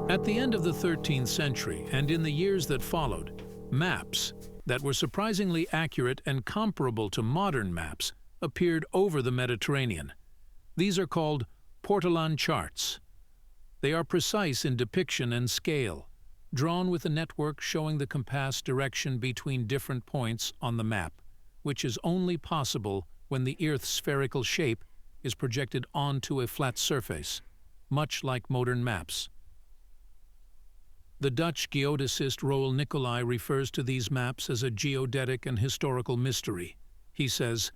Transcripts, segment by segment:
At the end of the 13th century and in the years that followed, maps that were surprisingly accurate and comparable to modern maps appeared over the Mediterranean. These are called portolan charts. They are precise in depiction and scale, drawn with a network showing the compass direction between different points on the map, which is only possible when the Earth's spherical shape is projected onto a flat surface, much like modern maps. The Dutch geodesist Roel Nicolai refers to these maps as a geodetic and historical mystery. He says,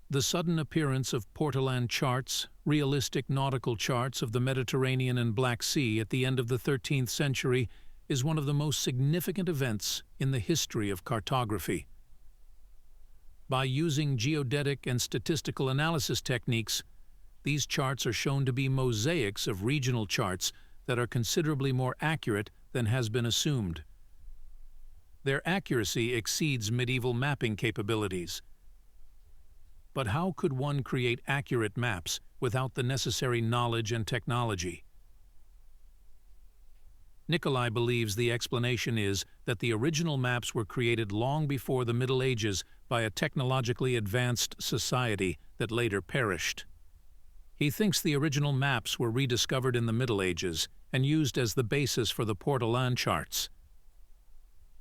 "The sudden appearance of portolan charts, realistic nautical charts of the Mediterranean and Black Sea at the end of the 13th century, is one of the most significant events in the history of cartography. By using geodetic and statistical analysis techniques, these charts are shown to be mosaics of regional charts that are considerably more accurate than has been assumed. Their accuracy exceeds medieval mapping capabilities. But how could one create accurate maps without the necessary knowledge and technology?" Nicolai believes the explanation is that the original maps were created long before the Middle Ages by a technologically advanced society that later perished. He thinks the original maps were rediscovered in the Middle Ages and used as the basis for the portolan charts.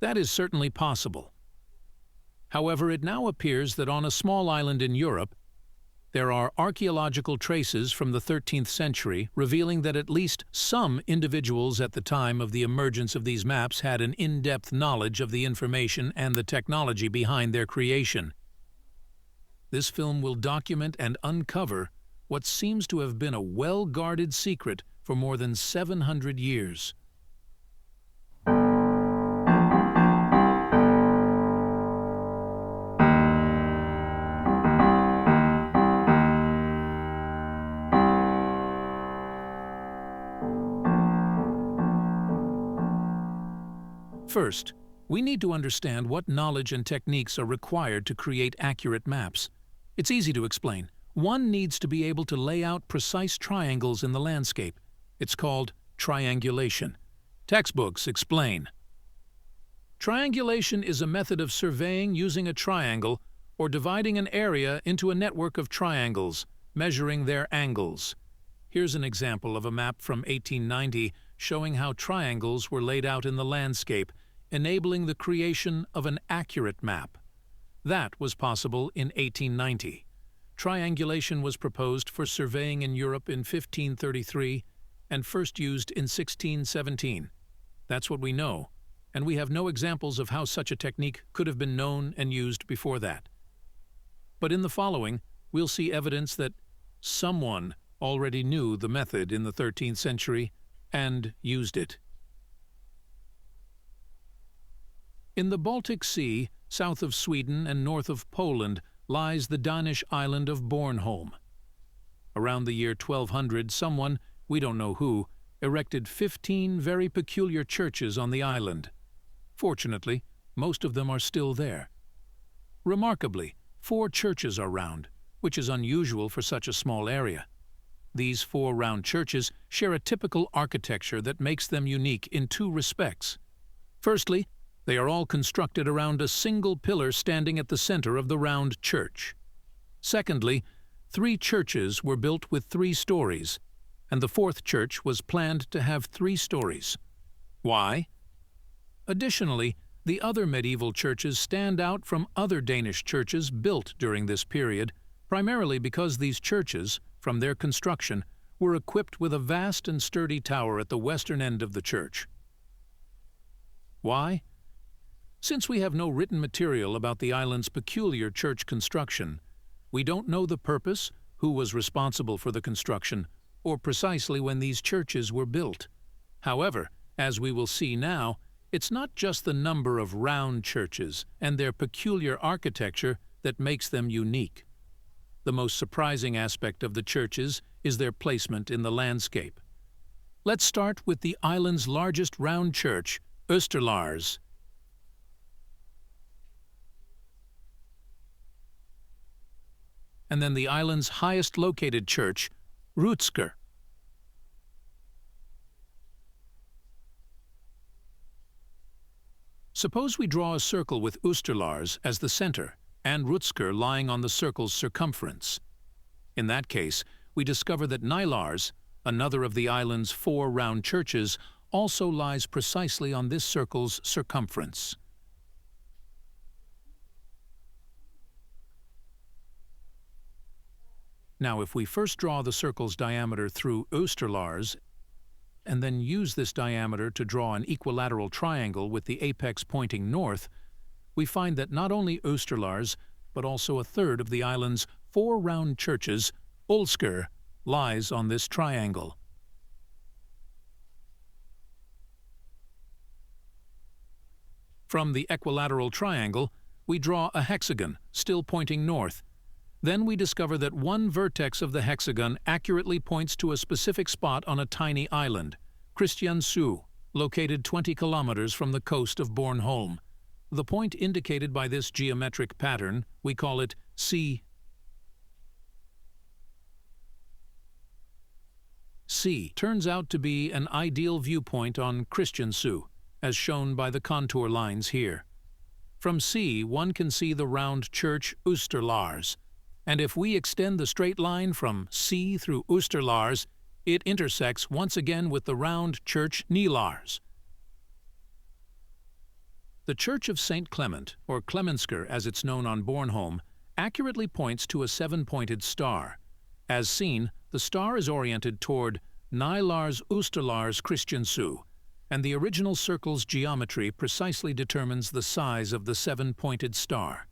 That is certainly possible. However, it now appears that on a small island in Europe, there are archaeological traces from the 13th century revealing that at least some individuals at the time of the emergence of these maps had an in-depth knowledge of the information and the technology behind their creation. This film will document and uncover what seems to have been a well-guarded secret for more than 700 years. First, we need to understand what knowledge and techniques are required to create accurate maps. It's easy to explain. One needs to be able to lay out precise triangles in the landscape. It's called triangulation. Textbooks explain. Triangulation is a method of surveying using a triangle or dividing an area into a network of triangles, measuring their angles. Here's an example of a map from 1890 showing how triangles were laid out in the landscape, enabling the creation of an accurate map. That was possible in 1890. Triangulation was proposed for surveying in Europe in 1533 and first used in 1617. That's what we know, and we have no examples of how such a technique could have been known and used before that. But in the following, we'll see evidence that someone already knew the method in the 13th century and used it. In the Baltic Sea, south of Sweden and north of Poland, lies the Danish island of Bornholm. Around the year 1200, someone, we don't know who, erected 15 very peculiar churches on the island. Fortunately, most of them are still there. Remarkably, 4 churches are round, which is unusual for such a small area. These 4 round churches share a typical architecture that makes them unique in 2 respects. Firstly, they are all constructed around a single pillar standing at the center of the round church. Secondly, 3 churches were built with 3 stories, and the 4th church was planned to have 3 stories. Why? Additionally, the other medieval churches stand out from other Danish churches built during this period, primarily because these churches, from their construction, were equipped with a vast and sturdy tower at the western end of the church. Why? Since we have no written material about the island's peculiar church construction, we don't know the purpose, who was responsible for the construction, or precisely when these churches were built. However, as we will see now, it's not just the number of round churches and their peculiar architecture that makes them unique. The most surprising aspect of the churches is their placement in the landscape. Let's start with the island's largest round church, Österlars. And then the island's highest located church, Rutsker. Suppose we draw a circle with Oosterlars as the center and Rutsker lying on the circle's circumference. In that case, we discover that Nylars, another of the island's 4 round churches, also lies precisely on this circle's circumference. Now, if we first draw the circle's diameter through Oosterlars and then use this diameter to draw an equilateral triangle with the apex pointing north, we find that not only Oosterlars, but also a third of the island's 4 round churches, Ulsker, lies on this triangle. From the equilateral triangle, we draw a hexagon, still pointing north. Then we discover that one vertex of the hexagon accurately points to a specific spot on a tiny island, Christiansø, located 20 kilometers from the coast of Bornholm. The point indicated by this geometric pattern, we call it C. C turns out to be an ideal viewpoint on Christiansø, as shown by the contour lines here. From C, one can see the round church Oosterlars, and if we extend the straight line from C through Oosterlars, it intersects once again with the round church Nylars. The Church of St. Clement, or Clemensker as it's known on Bornholm, accurately points to a 7-pointed star. As seen, the star is oriented toward Nylars Oosterlars Christiansø, and the original circle's geometry precisely determines the size of the 7-pointed star.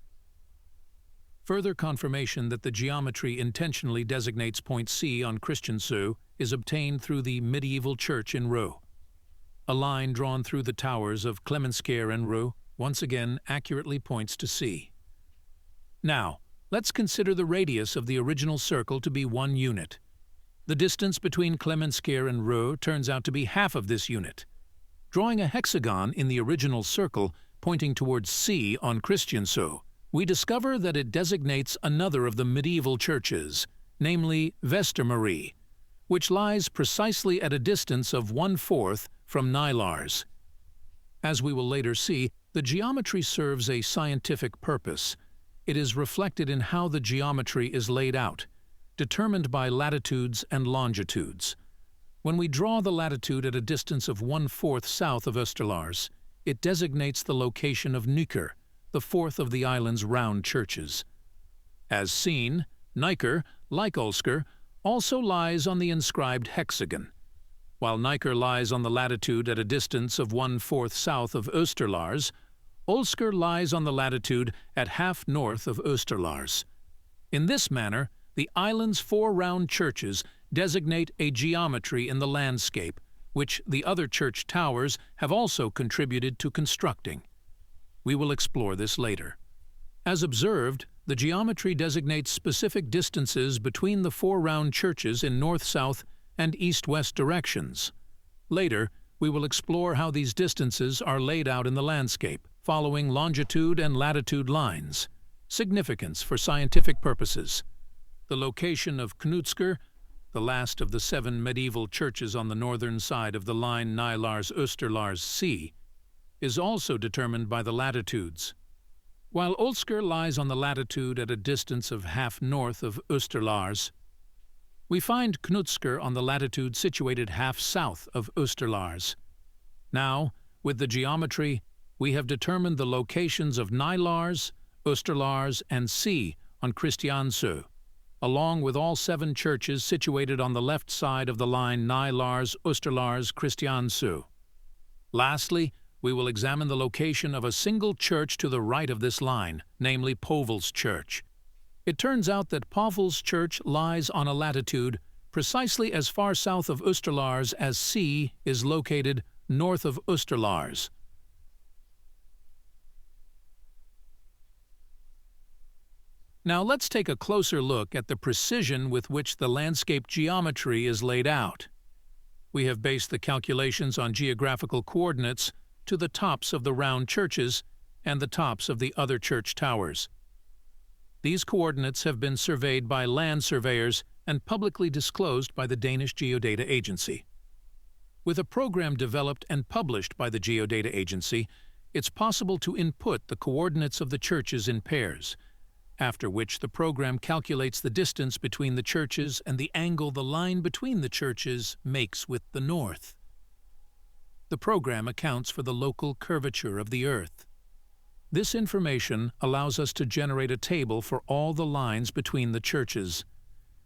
Further confirmation that the geometry intentionally designates point C on Christiansø is obtained through the medieval church in Rø. A line drawn through the towers of Clemensker and Rø once again accurately points to C. Now, let's consider the radius of the original circle to be 1 unit. The distance between Clemensker and Rø turns out to be half of this unit. Drawing a hexagon in the original circle pointing towards C on Christiansø, we discover that it designates another of the medieval churches, namely Vestermarie, which lies precisely at a distance of 1/4 from Nylars. As we will later see, the geometry serves a scientific purpose. It is reflected in how the geometry is laid out, determined by latitudes and longitudes. When we draw the latitude at a distance of 1/4 south of Oosterlars, it designates the location of Nyker, the 4th of the island's round churches. As seen, Nyker, like Ulsker, also lies on the inscribed hexagon. While Nyker lies on the latitude at a distance of 1/4 south of Oosterlars, Ulsker lies on the latitude at half north of Oosterlars. In this manner, the island's 4 round churches designate a geometry in the landscape, which the other church towers have also contributed to constructing. We will explore this later. As observed, the geometry designates specific distances between the 4 round churches in north-south and east-west directions. Later, we will explore how these distances are laid out in the landscape, following longitude and latitude lines. Significance for scientific purposes. The location of Knutsker, the last of the 7 medieval churches on the northern side of the line Nylars-Oosterlars Sea, is also determined by the latitudes. While Ulsker lies on the latitude at a distance of half north of Oosterlars, we find Knutsker on the latitude situated half south of Oosterlars. Now, with the geometry, we have determined the locations of Nylars, Oosterlars, and C on Christiansø, along with all 7 churches situated on the left side of the line Nylars, Oosterlars, Christiansø. Lastly, we will examine the location of a single church to the right of this line, namely Povl's Church. It turns out that Povl's Church lies on a latitude precisely as far south of Oosterlars as C is located north of Oosterlars. Now let's take a closer look at the precision with which the landscape geometry is laid out. We have based the calculations on geographical coordinates to the tops of the round churches and the tops of the other church towers. These coordinates have been surveyed by land surveyors and publicly disclosed by the Danish Geodata Agency. With a program developed and published by the Geodata Agency, it's possible to input the coordinates of the churches in pairs, after which the program calculates the distance between the churches and the angle the line between the churches makes with the north. The program accounts for the local curvature of the Earth. This information allows us to generate a table for all the lines between the churches.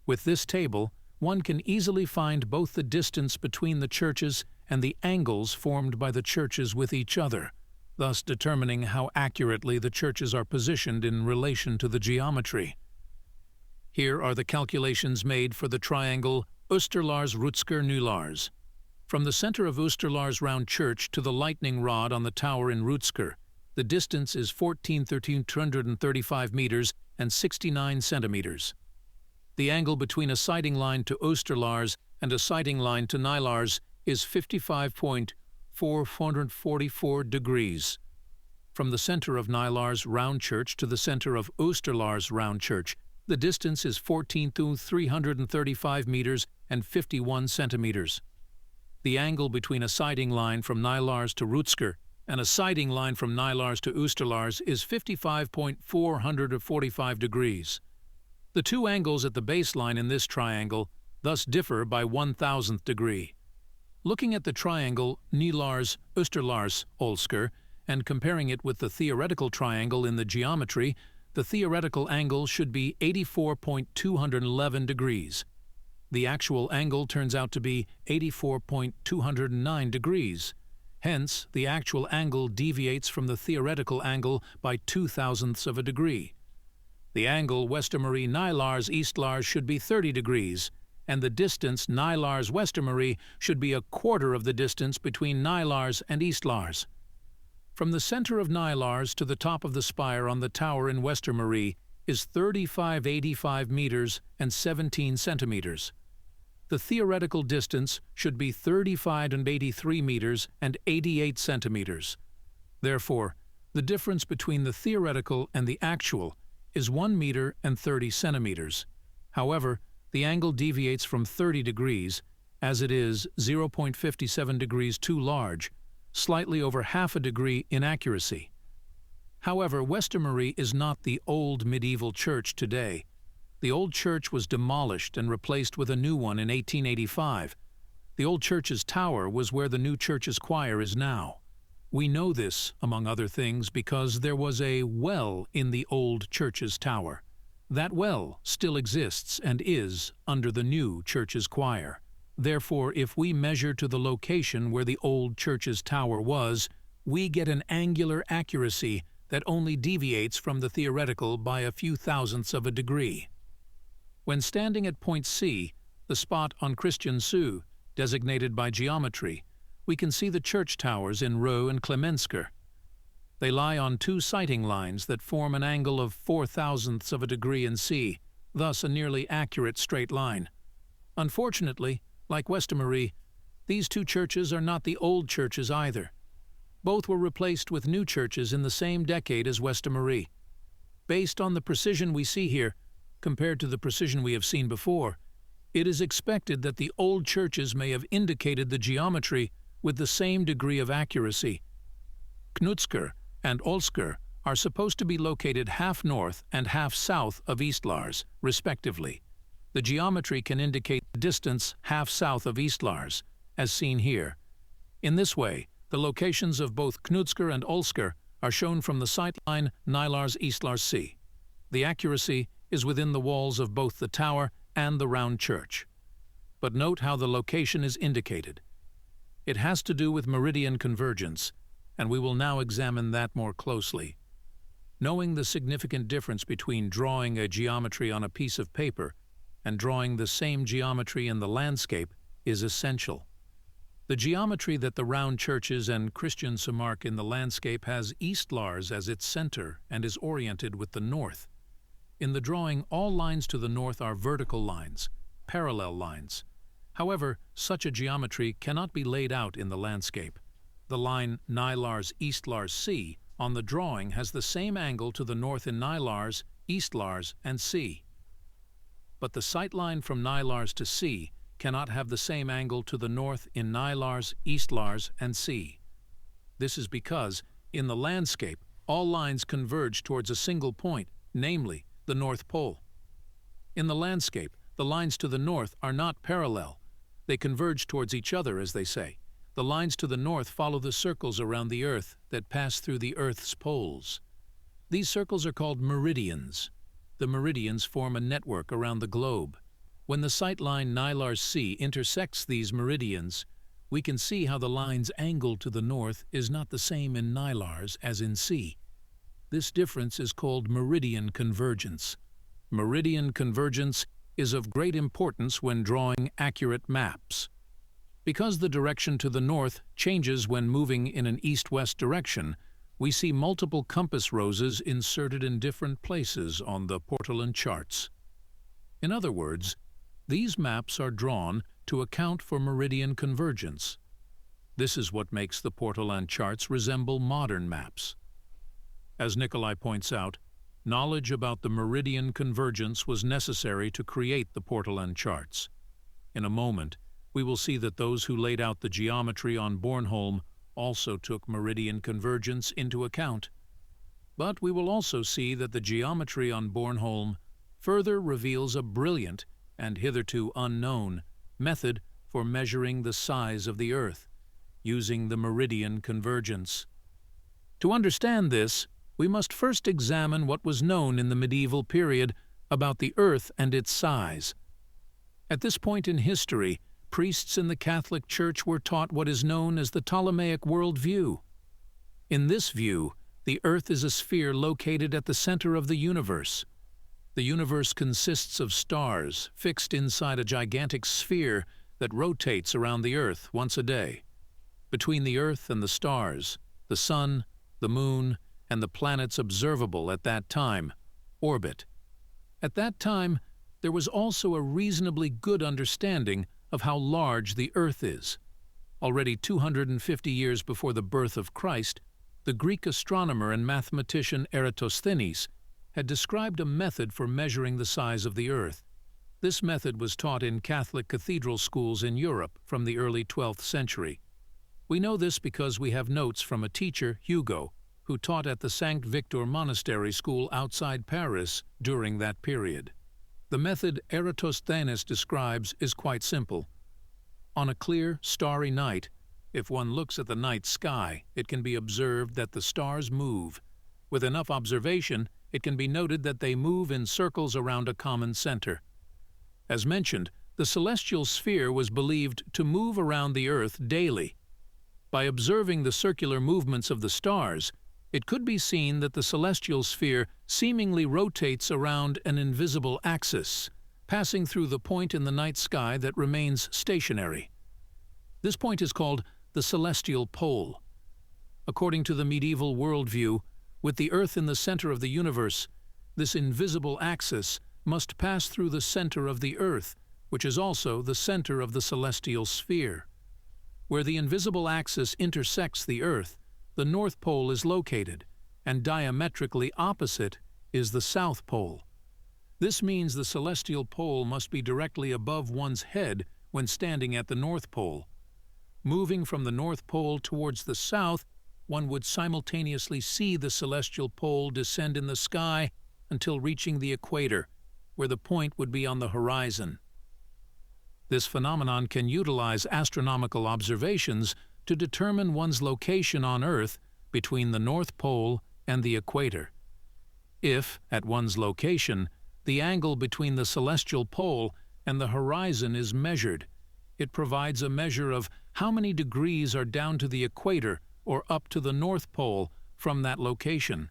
With this table, one can easily find both the distance between the churches and the angles formed by the churches with each other, thus determining how accurately the churches are positioned in relation to the geometry. Here are the calculations made for the triangle Oosterlars-Rutsker-Nulars. From the center of Oosterlars round church to the lightning rod on the tower in Rutsker, the distance is 14,235 meters and 69 centimeters. The angle between a sighting line to Oosterlars and a sighting line to Nylars is 55.444 degrees. From the center of Nylars round church to the center of Oosterlars round church, the distance is 14,335 meters and 51 centimeters. The angle between a sighting line from Nylars to Rutsker and a sighting line from Nylars to Oosterlars is 55.445 degrees. The two angles at the baseline in this triangle thus differ by 1,000th degree. Looking at the triangle Nylars-Oosterlars-Olsker and comparing it with the theoretical triangle in the geometry, the theoretical angle should be 84.211 degrees. The actual angle turns out to be 84.209 degrees. Hence, the actual angle deviates from the theoretical angle by 0.02 of a degree. The angle Westermarie-Nylars-Eastlars should be 30 degrees, and the distance Nylars-Westermarie should be 1/4 of the distance between Nylars and Eastlars. From the center of Nylars to the top of the spire on the tower in Westermarie is 3585 meters and 17 centimeters. The theoretical distance should be 3583 meters and 88 centimeters. Therefore, the difference between the theoretical and the actual is 1 meter and 30 centimeters. However, the angle deviates from 30 degrees, as it is 0.57 degrees too large, slightly over half a degree inaccuracy. However, Westermarie is not the old medieval church today. The old church was demolished and replaced with a new one in 1885. The old church's tower was where the new church's choir is now. We know this, among other things, because there was a well in the old church's tower. That well still exists and is under the new church's choir. Therefore, if we measure to the location where the old church's tower was, we get an angular accuracy that only deviates from the theoretical by a few thousandths of a degree. When standing at point C, the spot on Christian Sue, designated by geometry, we can see the church towers in Roe and Klemensker. They lie on two sighting lines that form an angle of 0.004 of a degree in C, thus a nearly accurate straight line. Unfortunately, like Westermarie, these two churches are not the old churches either. Both were replaced with new churches in the same decade as Westermarie. Based on the precision we see here, compared to the precision we have seen before, it is expected that the old churches may have indicated the geometry with the same degree of accuracy. Knutsker and Olsker are supposed to be located half north and half south of Eastlars, respectively. The geometry can indicate the distance half south of Eastlars, as seen here. In this way, the locations of both Knutsker and Olsker are shown from the sightline Nylars-Eastlars C. The accuracy is within the walls of both the tower and the round church. But note how the location is indicated. It has to do with meridian convergence, and we will now examine that more closely. Knowing the significant difference between drawing a geometry on a piece of paper and drawing the same geometry in the landscape is essential. The geometry that the round churches and Christian mark in the landscape has Eastlars as its center and is oriented with the north. In the drawing, all lines to the north are vertical lines, parallel lines. However, such a geometry cannot be laid out in the landscape. The line Nylars-Eastlars C on the drawing has the same angle to the north in Nylars, Eastlars, and C. But the sightline from Nylars to C cannot have the same angle to the north in Nylars, Eastlars, and C. This is because, In the landscape, all lines converge towards a single point, namely, the North Pole. In the landscape, the lines to the north are not parallel. They converge towards each other, as they say. The lines to the north follow the circles around the Earth that pass through the Earth's poles. These circles are called meridians. The meridians form a network around the globe. When the sightline Nylar's C intersects these meridians, we can see how the line's angle to the north is not the same in Nylar's as in C. This difference is called meridian convergence. Meridian convergence is of great importance when drawing accurate maps. Because the direction to the north changes when moving in an east-west direction, we see multiple compass roses inserted in different places on the portolan charts. In other words, these maps are drawn to account for meridian convergence. This is what makes the portolan charts resemble modern maps. As Nikolai points out, knowledge about the meridian convergence was necessary to create the portolan charts. In a moment, we will see that those who laid out the geometry on Bornholm also took meridian convergence into account. But we will also see that the geometry on Bornholm further reveals a brilliant and hitherto unknown method for measuring the size of the Earth, using the meridian convergence. To understand this, we must first examine what was known in the medieval period about the Earth and its size. At this point in history, priests in the Catholic Church were taught what is known as the Ptolemaic worldview. In this view, the Earth is a sphere located at the center of the universe. The universe consists of stars fixed inside a gigantic sphere that rotates around the Earth once a day. Between the Earth and the stars, the Sun, the Moon, and the planets observable at that time orbit. At that time, there was also a reasonably good understanding of how large the Earth is. Already 250 years before the birth of Christ, the Greek astronomer and mathematician Eratosthenes had described a method for measuring the size of the Earth. This method was taught in Catholic cathedral schools in Europe from the early 12th century. We know this because we have notes from a teacher, Hugo, who taught at the Saint Victor Monastery School outside Paris during that period. The method Eratosthenes describes is quite simple. On a clear, starry night, if one looks at the night sky, it can be observed that the stars move. With enough observation, it can be noted that they move in circles around a common center. As mentioned, the celestial sphere was believed to move around the Earth daily. By observing the circular movements of the stars, it could be seen that the celestial sphere seemingly rotates around an invisible axis, passing through the point in the night sky that remains stationary. This point is called the celestial pole. According to the medieval worldview, with the Earth in the center of the universe, this invisible axis must pass through the center of the Earth, which is also the center of the celestial sphere. Where the invisible axis intersects the Earth, the North Pole is located, and diametrically opposite is the South Pole. This means the celestial pole must be directly above one's head when standing at the North Pole. Moving from the North Pole towards the south, one would simultaneously see the celestial pole descend in the sky until reaching the equator, where the point would be on the horizon. This phenomenon can utilize astronomical observations to determine one's location on Earth between the North Pole and the equator. If, at one's location, the angle between the celestial pole and the horizon is measured, it provides a measure of how many degrees are down to the equator or up to the North Pole from that location.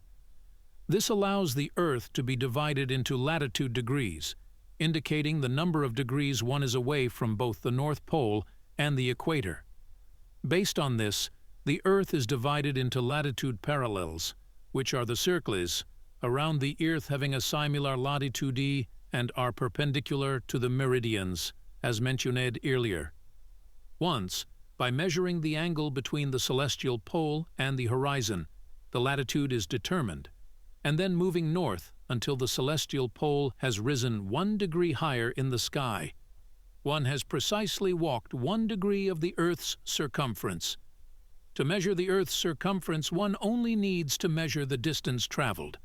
This allows the Earth to be divided into latitude degrees, indicating the number of degrees one is away from both the North Pole and the equator. Based on this, the Earth is divided into latitude parallels, which are the circles around the Earth having a similar latitude and are perpendicular to the meridians, as mentioned earlier. Once, by measuring the angle between the celestial pole and the horizon, the latitude is determined, and then moving north until the celestial pole has risen 1 degree higher in the sky. One has precisely walked 1 degree of the Earth's circumference. To measure the Earth's circumference, one only needs to measure the distance traveled.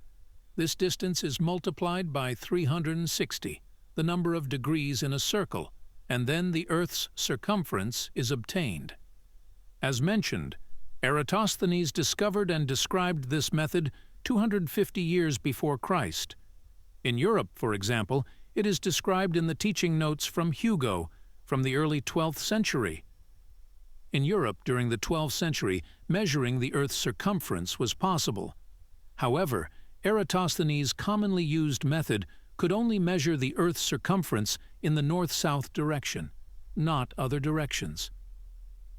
This distance is multiplied by 360, the number of degrees in a circle, and then the Earth's circumference is obtained. As mentioned, Eratosthenes discovered and described this method 250 years before Christ. In Europe, for example, it is described in the teaching notes from Hugo from the early 12th century. In Europe, during the 12th century, measuring the Earth's circumference was possible. However, Eratosthenes' commonly used method could only measure the Earth's circumference in the north-south direction, not other directions.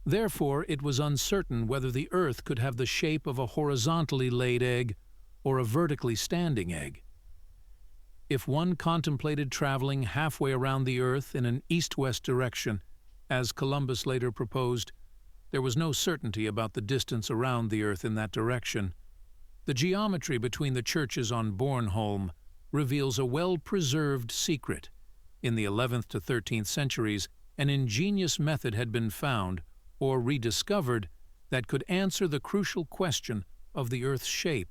Therefore, it was uncertain whether the Earth could have the shape of a horizontally laid egg or a vertically standing egg. If one contemplated traveling halfway around the Earth in an east-west direction, as Columbus later proposed, there was no certainty about the distance around the Earth in that direction. The geometry between the churches on Bornholm reveals a well-preserved secret. In the 11th to 13th centuries, an ingenious method had been found, or rediscovered, that could answer the crucial question of the Earth's shape.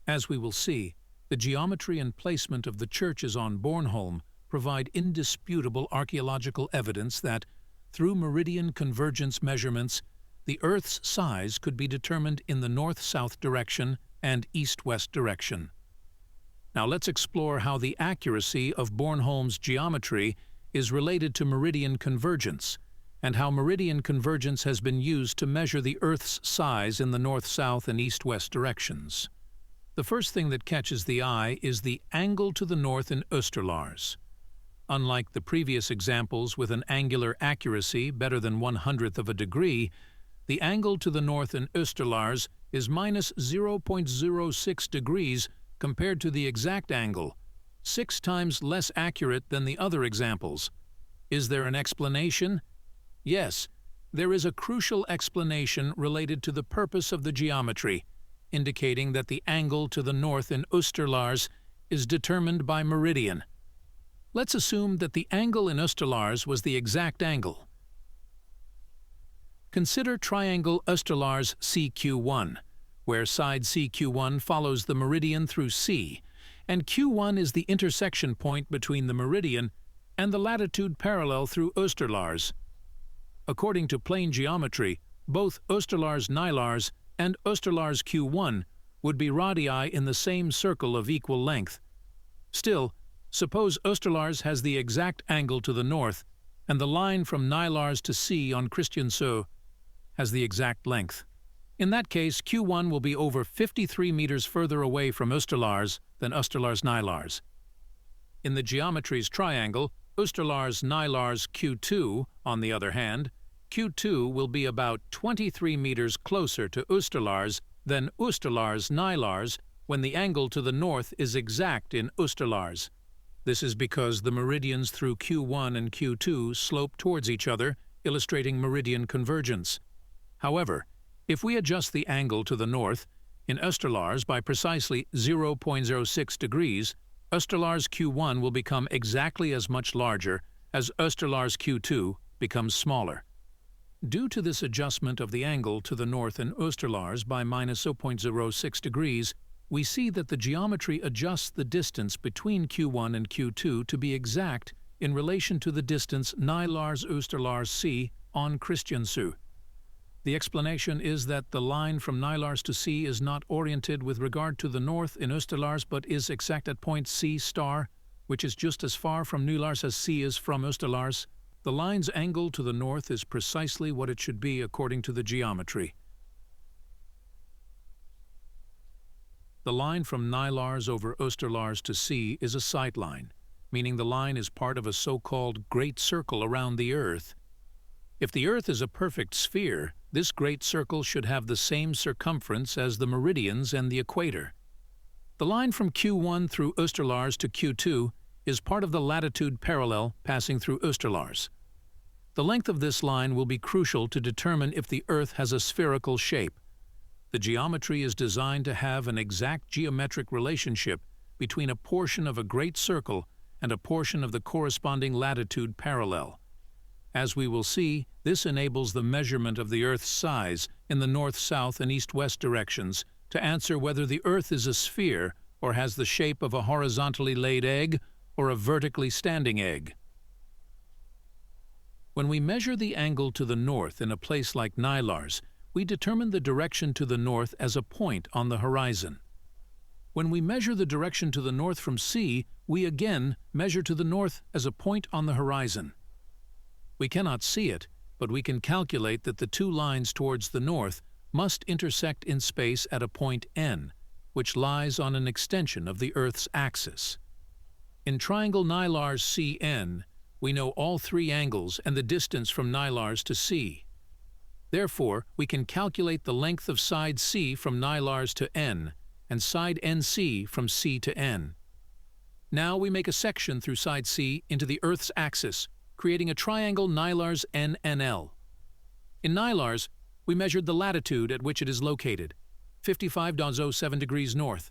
As we will see, the geometry and placement of the churches on Bornholm provide indisputable archaeological evidence that, through meridian convergence measurements, the Earth's size could be determined in the north-south direction and east-west direction. Now let's explore how the accuracy of Bornholm's geometry is related to meridian convergence, and how meridian convergence has been used to measure the Earth's size in the north-south and east-west directions. The first thing that catches the eye is the angle to the north in Österlars. Unlike the previous examples with an angular accuracy better than 1/100th of a degree, the angle to the north in Österlars is minus 0.06 degrees compared to the exact angle, 6 times less accurate than the other examples. Is there an explanation? Yes, there is a crucial explanation related to the purpose of the geometry, indicating that the angle to the north in Österlars is determined by meridian. Let's assume that the angle in Österlars was the exact angle. Consider triangle Österlars CQ1, where side CQ1 follows the meridian through C, and Q1 is the intersection point between the meridian and the latitude parallel through Österlars. According to plane geometry, both Österlars Nylars and Österlars Q1 would be radii in the same circle of equal length. Still, suppose Österlars has the exact angle to the north, and the line from Nylars to C on Kristiansö has the exact length. In that case, Q1 will be over 53 meters further away from Österlars than Österlars Nylars. In the geometry's triangle, Österlars Nylars Q2, on the other hand, Q2 will be about 23 meters closer to Österlars than Österlars Nylars when the angle to the north is exact in Österlars. This is because the meridians through Q1 and Q2 slope towards each other, illustrating meridian convergence. However, if we adjust the angle to the north in Österlars by precisely 0.06 degrees, Österlars Q1 will become exactly as much larger as Österlars Q2 becomes smaller. Due to this adjustment of the angle to the north in Österlars by minus 0.06 degrees, we see that the geometry adjusts the distance between Q1 and Q2 to be exact in relation to the distance Nylars Österlars C on Kristiansö. The explanation is that the line from Nylars to C is not oriented with regard to the north in Österlars but is exact at point C star, which is just as far from Nylars as C is from Österlars. The line's angle to the north is precisely what it should be according to the geometry. The line from Nylars over Österlars to C is a sightline, meaning the line is part of a so-called great circle around the Earth. If the Earth is a perfect sphere, this great circle should have the same circumference as the meridians and the equator. The line from Q1 through Österlars to Q2 is part of the latitude parallel passing through Österlars. The length of this line will be crucial to determine if the Earth has a spherical shape. The geometry is designed to have an exact geometric relationship between a portion of a great circle and a portion of the corresponding latitude parallel. As we will see, this enables the measurement of the Earth's size in the north-south and east-west directions to answer whether the Earth is a sphere or has the shape of a horizontally laid egg or a vertically standing egg. When we measure the angle to the north in a place like Nylars, we determine the direction to the north as a point on the horizon. When we measure the direction to the north from C, we again measure to the north as a point on the horizon. We cannot see it, but we can calculate that the two lines towards the north must intersect in space at a point N, which lies on an extension of the Earth's axis. In triangle Nylars CN, we know all three angles and the distance from Nylars to C. Therefore, we can calculate the length of side C from Nylars to N and side NC from C to N. Now we make a section through side C into the Earth's axis, creating a triangle Nylars NNL. In Nylars, we measured the latitude at which it is located, 55.07 degrees north.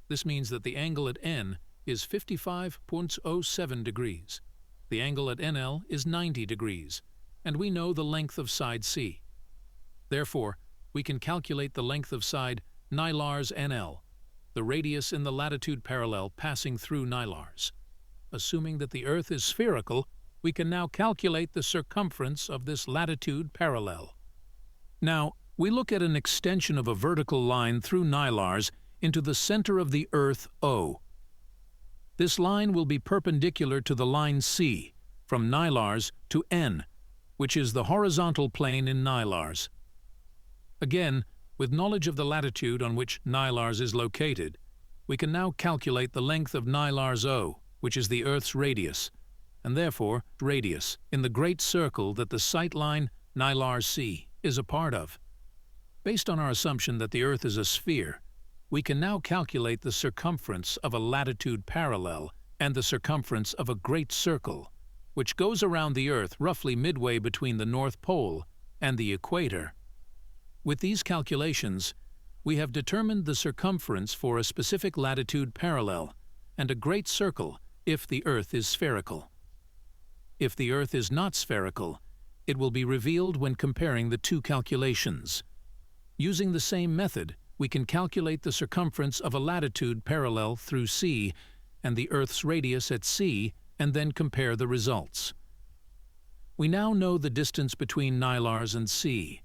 This means that the angle at N is 55.07 degrees. The angle at NL is 90 degrees, and we know the length of side C. Therefore, we can calculate the length of side Nylars NL, the radius in the latitude parallel passing through Nylars. Assuming that the Earth is spherical, we can now calculate the circumference of this latitude parallel. Now, we look at an extension of a vertical line through Nylars into the center of the Earth O. This line will be perpendicular to the line C, from Nylars to N, which is the horizontal plane in Nylars. Again, with knowledge of the latitude on which Nylars is located, we can now calculate the length of Nylars O, which is the Earth's radius, and therefore radius, in the great circle that the sightline Nylars C is a part of. Based on our assumption that the Earth is a sphere, we can now calculate the circumference of a latitude parallel and the circumference of a great circle, which goes around the Earth roughly midway between the North Pole and the equator. With these calculations, we have determined the circumference for a specific latitude parallel and a great circle if the Earth is spherical. If the Earth is not spherical, it will be revealed when comparing the two calculations. Using the same method, we can calculate the circumference of a latitude parallel through C and the Earth's radius at C and then compare the results. We now know the distance between Nylars and C.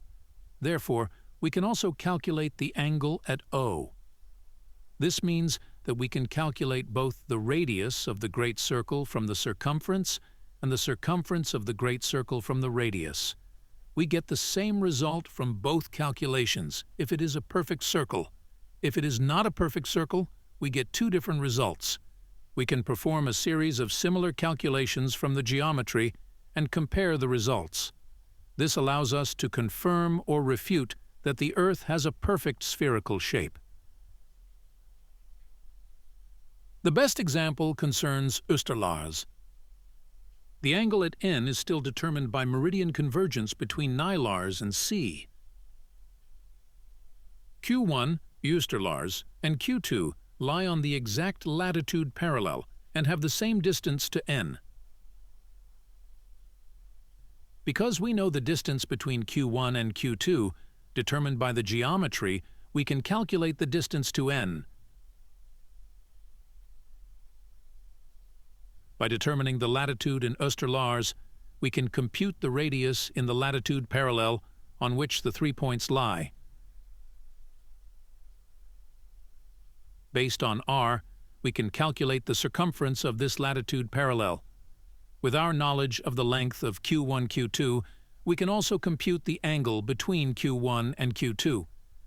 Therefore, we can also calculate the angle at O. This means that we can calculate both the radius of the great circle from the circumference and the circumference of the great circle from the radius. We get the same result from both calculations if it is a perfect circle. If it is not a perfect circle, we get two different results. We can perform a series of similar calculations from the geometry and compare the results. This allows us to confirm or refute that the Earth has a perfect spherical shape. The best example concerns Oosterlars. The angle at N is still determined by meridian convergence between Nylars and C. Q1, Oosterlars, and Q2 lie on the exact latitude parallel and have the same distance to N. Because we know the distance between Q1 and Q2, determined by the geometry, we can calculate the distance to N. By determining the latitude in Oosterlars, we can compute the radius in the latitude parallel on which the 3 points lie. Based on R, we can calculate the circumference of this latitude parallel. With our knowledge of the length of Q1, Q2, we can also compute the angle between Q1 and Q2.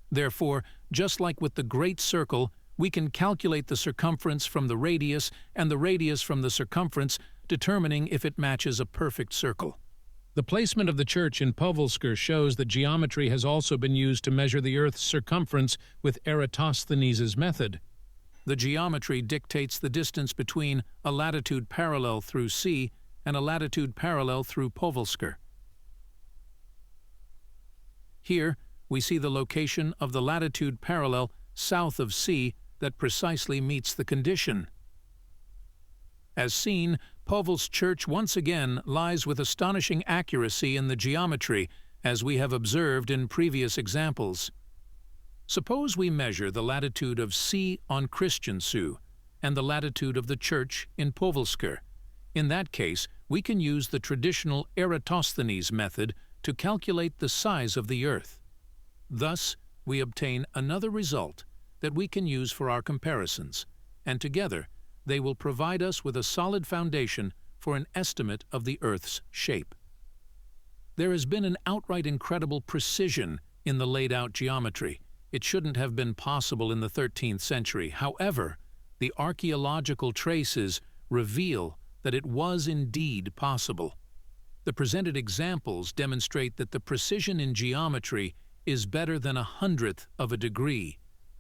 Therefore, just like with the great circle, we can calculate the circumference from the radius and the radius from the circumference, determining if it matches a perfect circle. The placement of the church in Povelsker shows that geometry has also been used to measure the Earth's circumference with Eratosthenes' method. The geometry dictates the distance between a latitude parallel through C and a latitude parallel through Povelsker. Here, we see the location of the latitude parallel south of C that precisely meets the condition. As seen, Powell's church once again lies with astonishing accuracy in the geometry, as we have observed in previous examples. Suppose we measure the latitude of C on Christiansø and the latitude of the church in Povelsker. In that case, we can use the traditional Eratosthenes method to calculate the size of the Earth. Thus, we obtain another result that we can use for our comparisons, and together they will provide us with a solid foundation for an estimate of the Earth's shape. There has been an outright incredible precision in the laid-out geometry. It shouldn't have been possible in the 13th century. However, the archaeological traces reveal that it was indeed possible. The presented examples demonstrate that the precision in geometry is better than 1/100th of a degree.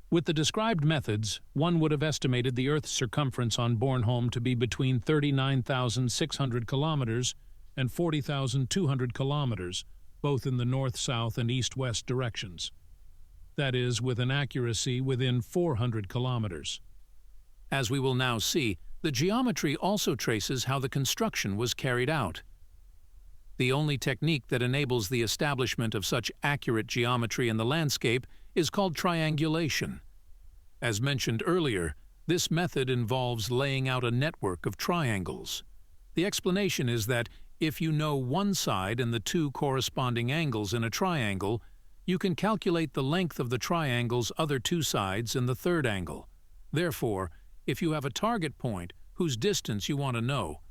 With the described methods, one would have estimated the Earth's circumference on Bornholm to be between 39,600 kilometers and 40,200 kilometers, both in the north-south and east-west directions. That is, with an accuracy within 400 kilometers. As we will now see, the geometry also traces how the construction was carried out. The only technique that enables the establishment of such accurate geometry in the landscape is called triangulation. As mentioned earlier, this method involves laying out a network of triangles. The explanation is that if you know one side and the two corresponding angles in a triangle, you can calculate the length of the triangle's other two sides and the third angle. Therefore, if you have a target point whose distance you want to know,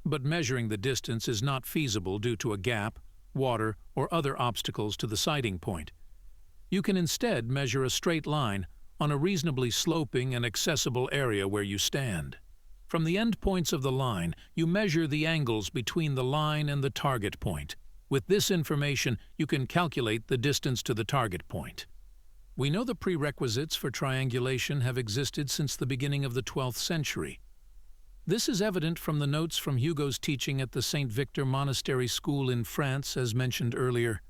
but measuring the distance is not feasible due to a gap, water, or other obstacles to the sighting point, you can instead measure a straight line on a reasonably sloping and accessible area where you stand. From the end points of the line, you measure the angles between the line and the target point. With this information, you can calculate the distance to the target point. We know the prerequisites for triangulation have existed since the beginning of the 12th century. This is evident from the notes from Hugo's teaching at the St. Victor Monastery School in France, as mentioned earlier.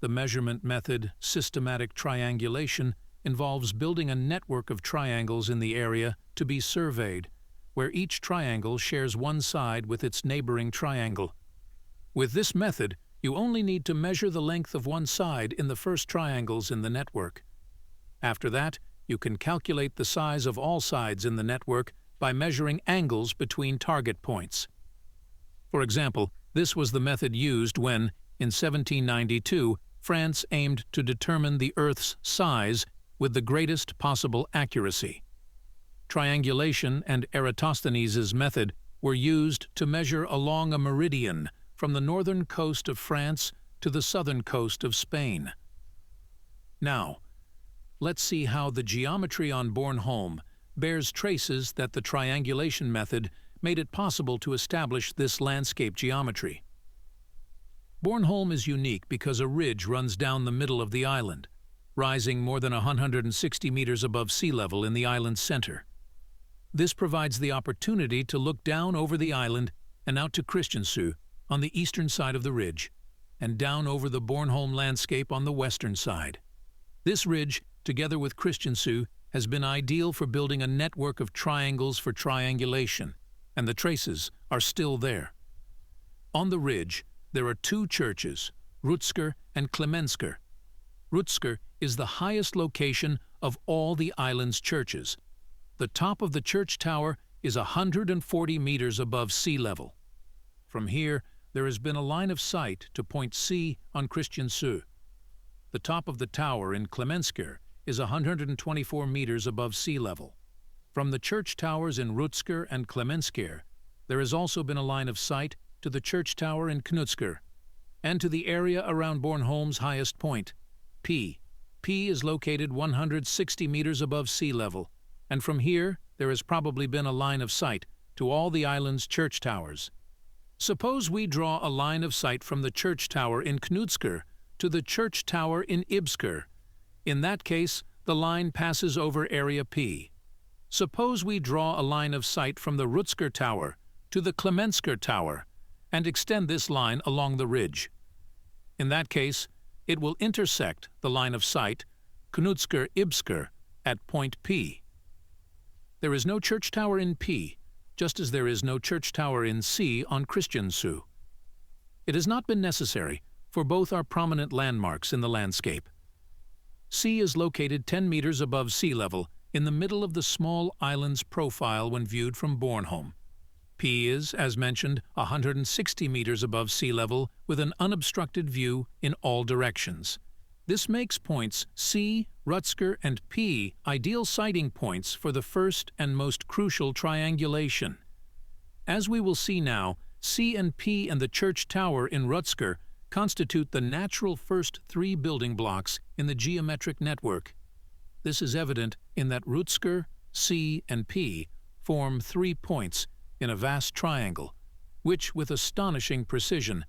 The measurement method, systematic triangulation, involves building a network of triangles in the area to be surveyed, where each triangle shares one side with its neighboring triangle. With this method, you only need to measure the length of one side in the first triangles in the network. After that, you can calculate the size of all sides in the network by measuring angles between target points. For example, this was the method used when, in 1792, France aimed to determine the Earth's size with the greatest possible accuracy. Triangulation and Eratosthenes' method were used to measure along a meridian from the northern coast of France to the southern coast of Spain. Now, let's see how the geometry on Bornholm bears traces that the triangulation method made it possible to establish this landscape geometry. Bornholm is unique because a ridge runs down the middle of the island, rising more than 160 meters above sea level in the island's center. This provides the opportunity to look down over the island and out to Christiansø on the eastern side of the ridge, and down over the Bornholm landscape on the western side. This ridge, together with Christiansø, has been ideal for building a network of triangles for triangulation, and the traces are still there. On the ridge, there are two churches, Rutsker and Klemensker. Rutsker is the highest location of all the island's churches. The top of the church tower is 140 meters above sea level. From here, there has been a line of sight to point C on Christiansø. The top of the tower in Klemensker is 124 meters above sea level. From the church towers in Rutsker and Klemensker, there has also been a line of sight to the church tower in Knutsker, and to the area around Bornholm's highest point, P. P is located 160 meters above sea level, and from here there has probably been a line of sight to all the island's church towers. Suppose we draw a line of sight from the church tower in Knutsker to the church tower in Ibsker. In that case, the line passes over area P. Suppose we draw a line of sight from the Rutsker tower to the Klemensker tower and extend this line along the ridge. In that case, it will intersect the line of sight Knutsker-Ibsker at point P. There is no church tower in P, just as there is no church tower in C on Christiansø. It has not been necessary, for both are prominent landmarks in the landscape. C is located 10 meters above sea level in the middle of the small island's profile when viewed from Bornholm. P is, as mentioned, 160 meters above sea level with an unobstructed view in all directions. This makes points C, Rutsker, and P ideal sighting points for the first and most crucial triangulation. As we will see now, C and P and the church tower in Rutsker constitute the natural first three building blocks in the geometric network. This is evident in that Rutsker, C, and P form 3 points in a vast triangle, which, with astonishing precision,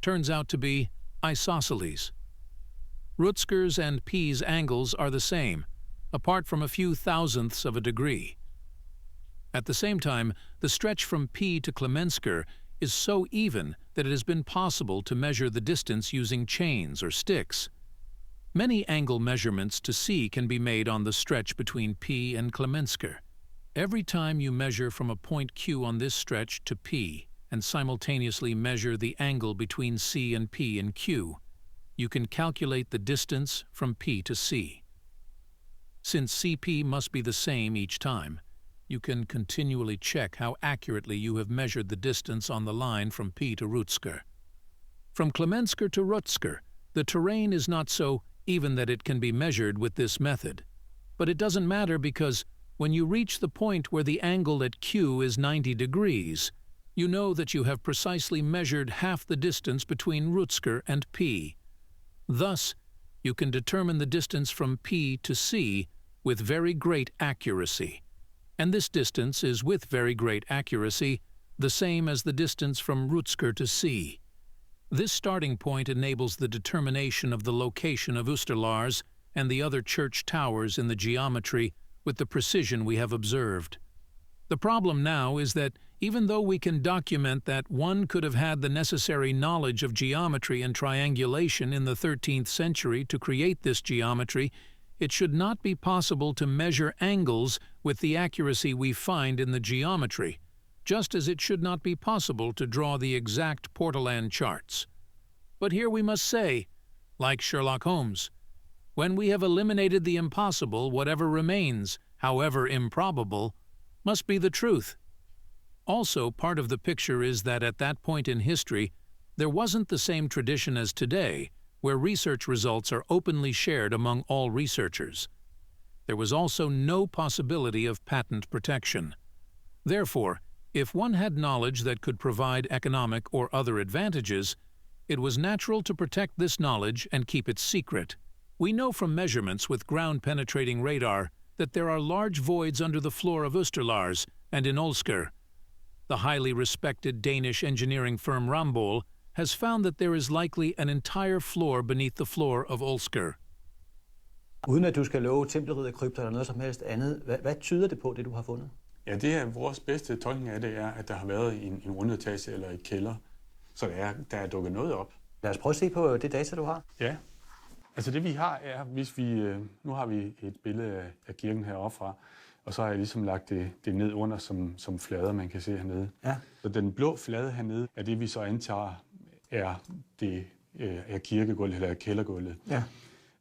turns out to be isosceles. Rutsker's and P's angles are the same, apart from a few thousandths of a degree. At the same time, the stretch from P to Klemmensker is so even that it has been possible to measure the distance using chains or sticks. Many angle measurements to C can be made on the stretch between P and Klemmensker. Every time you measure from a point Q on this stretch to P and simultaneously measure the angle between C and P in Q, you can calculate the distance from P to C. Since CP must be the same each time, you can continually check how accurately you have measured the distance on the line from P to Rutsker. From Klemmensker to Rutsker, the terrain is not so even that it can be measured with this method. But it doesn't matter because when you reach the point where the angle at Q is 90 degrees, you know that you have precisely measured half the distance between Rutsker and P. Thus, you can determine the distance from P to C with very great accuracy. And this distance is with very great accuracy the same as the distance from Rutsker to C. This starting point enables the determination of the location of Oosterlars and the other church towers in the geometry with the precision we have observed. The problem now is that even though we can document that one could have had the necessary knowledge of geometry and triangulation in the 13th century to create this geometry, it should not be possible to measure angles with the accuracy we find in the geometry, just as it should not be possible to draw the exact portolan charts. But here we must say, like Sherlock Holmes, when we have eliminated the impossible, whatever remains, however improbable, must be the truth. Also, part of the picture is that at that point in history, there wasn't the same tradition as today, where research results are openly shared among all researchers. There was also no possibility of patent protection. Therefore, if one had knowledge that could provide economic or other advantages, it was natural to protect this knowledge and keep it secret. We know from measurements with ground-penetrating radar that there are large voids under the floor of Oosterlars and in Olsker. The highly respected Danish engineering firm Ramboll has found that there is likely an entire floor beneath the floor of Olsker. Uden at du skal love tempelridderkrypter eller noget som helst andet, hvad tyder det på, det du har fundet? Ja, det er vores bedste tolkning af det er, at der har været en rundetage eller et kælder, så der er dukket noget op. Lad os prøve at se på det data, du har. Ja, altså det vi har er, hvis vi, nu har vi et billede af kirken heroppe fra, og så har jeg ligesom lagt det ned under som flader, man kan se hernede. Ja. Så den blå flade hernede er det, vi så antager er kirkegulvet eller kældergulvet. Ja.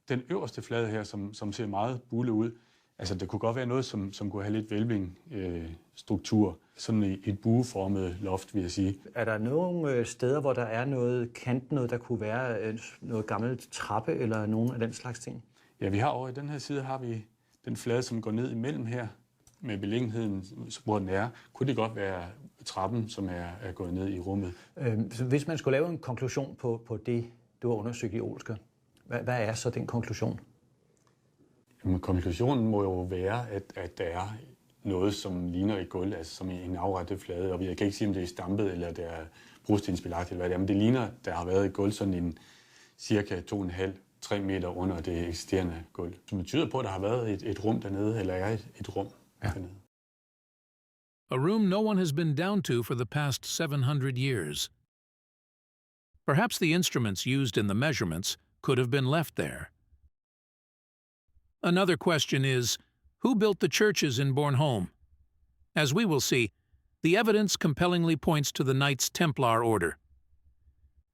Den øverste flade her, som ser meget bulle ud, altså det kunne godt være noget, som kunne have lidt hvælving-struktur. Sådan et bueformet loft, vil jeg sige. Er der nogle steder, hvor der er noget kant, noget der kunne være noget gammelt trappe eller nogen af den slags ting? Ja, vi har over i den her side har vi den flade, som går ned imellem her med beliggenheden, hvor den er. Kunne det godt være trappen, som er gået ned i rummet. Så hvis man skulle lave en konklusion på det, du har undersøgt i Olsker, hvad er så den konklusion? Jamen, konklusionen må jo være, at der er noget, som ligner et gulv, altså som en afrettet flade. Og jeg kan ikke sige, om det er stampet, eller det er brostensbelagt, eller hvad det er. Men det ligner, der har været et gulv sådan en cirka 2,5-3 meter under det eksisterende gulv. Som betyder på, at der har været et rum dernede, eller er et rum dernede. A room no one has been down to for the past 700 years. Perhaps the instruments used in the measurements could have been left there. Another question is, who built the churches in Bornholm? As we will see, the evidence compellingly points to the Knights Templar order.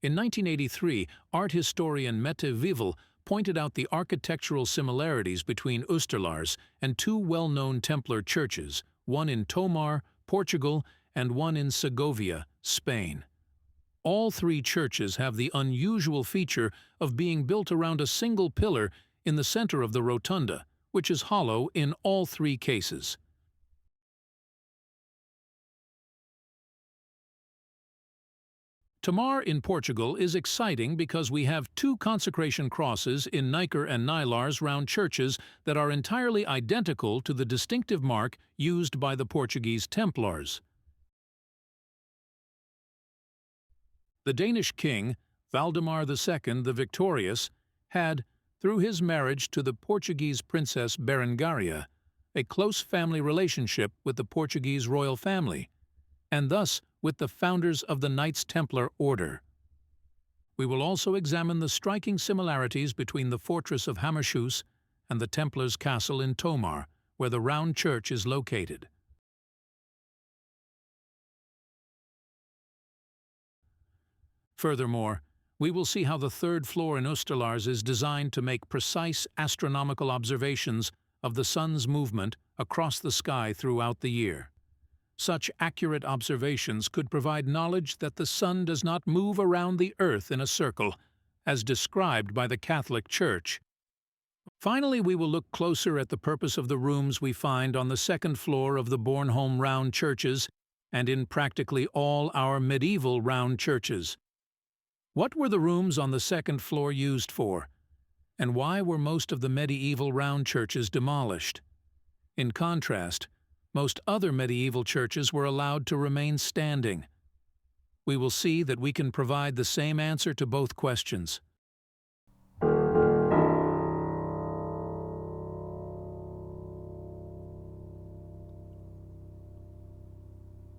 In 1983, art historian Mette Wivel pointed out the architectural similarities between Oosterlars and two well-known Templar churches, one in Tomar, Portugal, and one in Segovia, Spain. All three churches have the unusual feature of being built around a single pillar in the center of the rotunda, which is hollow in all three cases. Tomar in Portugal is exciting because we have two consecration crosses in Niker and Nylars round churches that are entirely identical to the distinctive mark used by the Portuguese Templars. The Danish king, Valdemar II the Victorious, had, through his marriage to the Portuguese princess Berengaria, a close family relationship with the Portuguese royal family, and thus with the founders of the Knights Templar order. We will also examine the striking similarities between the fortress of Hammershus and the Templars' castle in Tomar, where the round church is located. Furthermore, we will see how the third floor in Oosterlars is designed to make precise astronomical observations of the sun's movement across the sky throughout the year. Such accurate observations could provide knowledge that the sun does not move around the earth in a circle, as described by the Catholic Church. Finally, we will look closer at the purpose of the rooms we find on the second floor of the Bornholm round churches and in practically all our medieval round churches. What were the rooms on the second floor used for? And why were most of the medieval round churches demolished? In contrast, most other medieval churches were allowed to remain standing. We will see that we can provide the same answer to both questions.